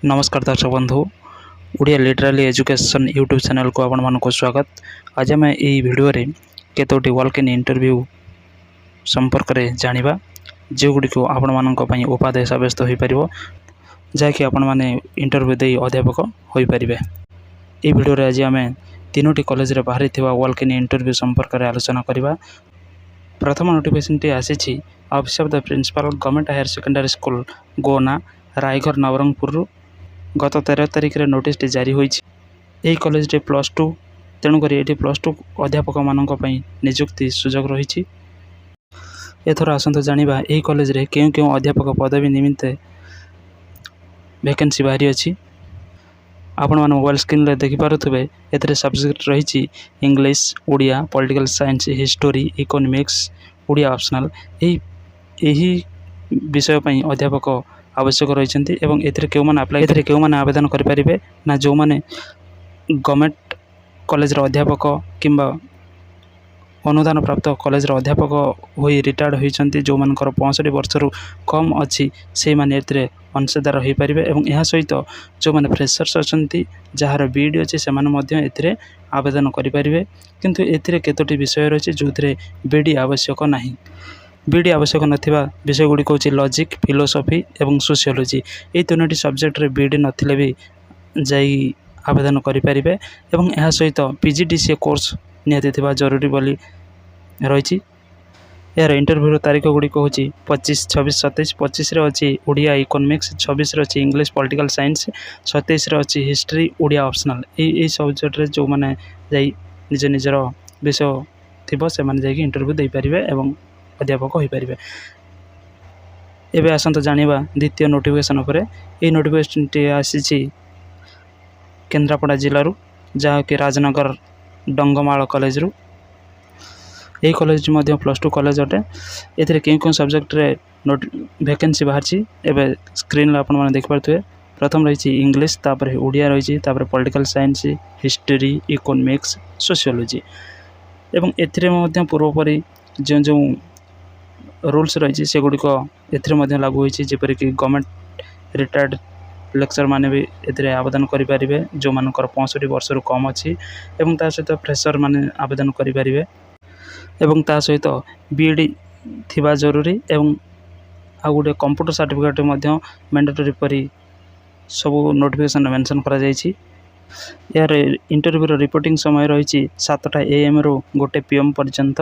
नमस्कार दर्शक बंधु ओडिया लिटराली एजुकेशन यूट्यूब चैनल को आपण मानक स्वागत। आज आम यही भिडियो केतोटी वॉक इन इंटरव्यू संपर्क में जानिबा जो गुड़िक आपण मानक उपादेय सब्यस्त हो पार जहाँकि आपण मैंने इंटरव्यू दे अध्यापक हो पारे। ये भिडियो आज आम तीनोटी कॉलेज रे बाहरी वॉक इन इंटरव्यू संपर्क में आलोचना करवा। प्रथम नोटिफिकेशन टी आसी office of the principal government higher secondary school Gona रायघर नवरंगपुर गत 13 तारिख रे नोटिस टी जारी होई। यही कॉलेज रे +2 तेणुक ये +2 अध्यापक मानक नियुक्ति सुजोग रही। एथर आसत जानिबा यही कॉलेज रे केउ केउ अध्यापक पदवी निमित्त वैकेंसी बाहरी अच्छी। आपण मैंने मोबाइल स्क्रीन रे देखि पारुथबे एथरे सब्जेक्ट रही English Odia political science history economics Odia optional यही विषय पई अध्यापक आवश्यक रही। एवं एथिरे केउ माने अप्लाई एथिरे केउ माने आवेदन करि परिबे ना जो माने गवर्नमेंट कॉलेज रो अध्यापक किंबा अनुदान प्राप्त कॉलेज रो अध्यापक होई रिटायर्ड होइछंती जो मानकर 65 वर्ष रु कम अछि से माने एथिरे अंशदार होई परिबे। एवं एहा सहित जो माने फ्रेशर्स अछंती जहार बीडी अछि से माने मध्ये एथिरे आवेदन करि परिबे। किंतु एथिरे केतोटी विषय रहिछि जोथिरे बीडी आवश्यक नाही। बीडी आवश्यक नथिबा विषय गुडी कहछि लॉजिक फिलोसॉफी एवं सोशियोलॉजी ए तीनोटी सब्जेक्ट रे बीडी नथिले भी जाई आवेदन करि परिबे। एवं एहा सहित पीजीडीसीए कोर्स नियति थिबा जरूरी बोली रहिछि। यार इंटरव्यू तारीख गुडी कहछि 25 26 27 25 रे अछि ओडिया इकोनॉमिक्स 26 रे अछि इंग्लिश पॉलिटिकल साइंस 27 रे अछि history Odia optional a subject रे जो माने जाई निज निजर विषय थिबो से माने जाई इंटरव्यू दे परिबे एवं अध्यापक हो पारे। एबे आसत जानिबा द्वितीय नोटिफिकेशन उपरे। ए नोटिफिकेशन टी आसी केन्द्रापड़ा जिलूर जहाँ कि राजनगर डंगमाल कॉलेज रु। यही कॉलेज मध्य +2 कॉलेज अटे। एथिरे केउ सब्जेक्ट रे वैकेंसी बाहर एबे स्क्रीन आपण माने देख पारथुए। प्रथम रही इंग्लिश तापर ओडिया रही तापर political science history economics sociology एवं एथिरे मध्य पूर्वपरि जो जो रूल्स रही से गुड़िक ए लागू होती जेपरिक गवर्नमेंट रिटायर्ड लेक्चर माने भी ए आवेदन करें जो मानकर 65 वर्ष रु कम अच्छी एवं ता सहित फ्रेशर माने आवेदन करें एवं ता सहित बीडी थिबा जरूरी एवं आ गोटे कंप्यूटर सर्टिफिकेट मैंडेटरी परी सब नोटिफिकेशन मेंशन करा जायछि। यार इंटरव्यू रिपोर्टिंग समय रही 7टा AM रु 1 PM पर्यंत।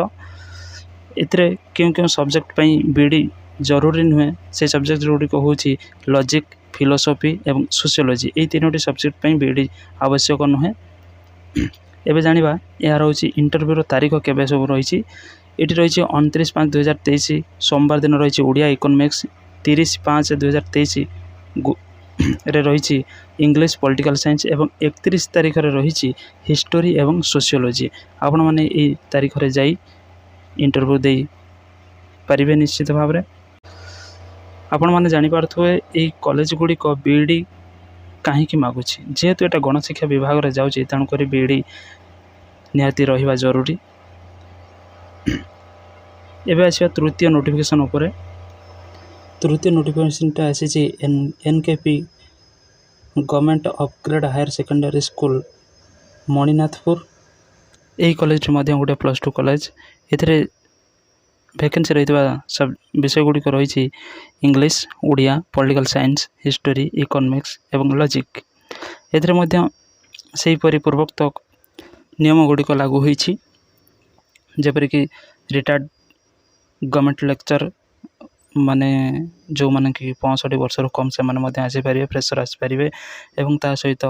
एथिरे क्यों सब्जेक्ट पई बीडी जरूरी नुहे से सब्जेक्ट गुड़िक हूँ लॉजिक फिलोसॉफी एवं सोशियोलॉजी ये तीनोटी सब्जेक्ट पई बीडी आवश्यक नुहे। एबे जानिबा यार हूँ इंटरव्यू तारीख केबे सब रही। ये रही 29/5/2023 सोमवार दिन रही ओडिया इकोनॉमिक्स 30/5/2023 रे रही इंग्लिश पॉलिटिकल साइंस एवं 31 तारीख रे रही हिस्टोरी एवं सोशियोलॉजी। आपण माने ए तारीख रे जाई इंटरव्यू दे पारिबे निश्चित भाव में। आपण माने जानि पारथुए ए कॉलेज गुड़िक बीडी कहीं मागुछि जेहेतु एटा गणशिक्षा विभाग रे जाउछि तेणुक बीडी निहाती रहिबा जरूरी। एबे आछिया तृतीय नोटिफिकेशन उपरे। तृतीय नोटिफिकेशन टा आसी NKP government upgrade higher secondary school Maninathpur. यही कॉलेज गोटे +2 कॉलेज एथिरे वैकेंसी रही सब विषय गुड़िक रही English Odia political science history economics एवं लॉजिक। एथिरे सेहीपरि पूर्वोक्त नियम गुड़िक लागू होईछि जेपरिक रिटायर्ड गवर्नमेंट लेक्चर माने जो माने कि 65 वर्ष कम से माने आसी पारे फ्रेशर आसी पारे एवं ता सहित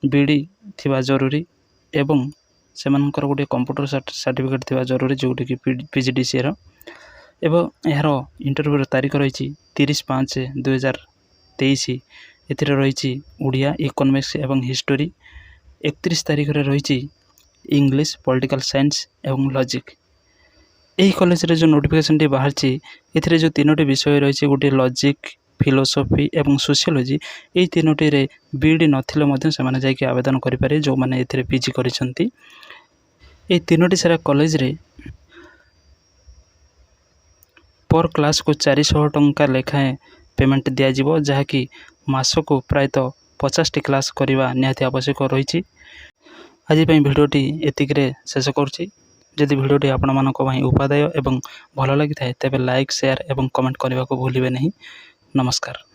बीडी थिबा जरूरी एवं से गोटे कंप्यूटर सर्टिफिकेट थिबा जरूरी जोटी कि पीजीडीसीए रो। एवं यार इंटरव्यू तारीख रही 30/5/2023 एथिरे रही ओडिया इकोनॉमिक्स एवं हिस्टोरी 31 तारीख रे रही इंग्लिश पॉलिटिकल साइंस एवं लॉजिक। यही कॉलेज रे जो नोटिफिकेशन टी बाहर एथिरे जो तीनोटी विषय रही गोटे लॉजिक फिलोसॉफी एवं सोशियोलॉजी ये तीनोटी रे बीडी नथिले मध्य से माने जायकि आवेदन करि पारे जो माने एथिरे पीजी करिसंती। ये तीनोटी सारा कॉलेज रे पर क्लास को 400 टंका लेखाएं पेमेंट दिज्व जहाँकि ମାସକୁ ପ୍ରାୟତଃ 50ଟି କ୍ଲାସ୍ କରିବା ନିହାତି ଆବଶ୍ୟକ ରହିଛି। ଆଜି ପାଇଁ ଭିଡ଼ିଓଟି ଏତିକିରେ ଶେଷ କରୁଛି। ଯଦି ଭିଡ଼ିଓଟି ଆପଣମାନଙ୍କ ପାଇଁ ଉପାଦାୟ ଏବଂ ଭଲ ଲାଗିଥାଏ ତେବେ ଲାଇକ୍, ସେୟାର ଏବଂ କମେଣ୍ଟ କରିବାକୁ ଭୁଲିବେ ନାହିଁ। ନମସ୍କାର।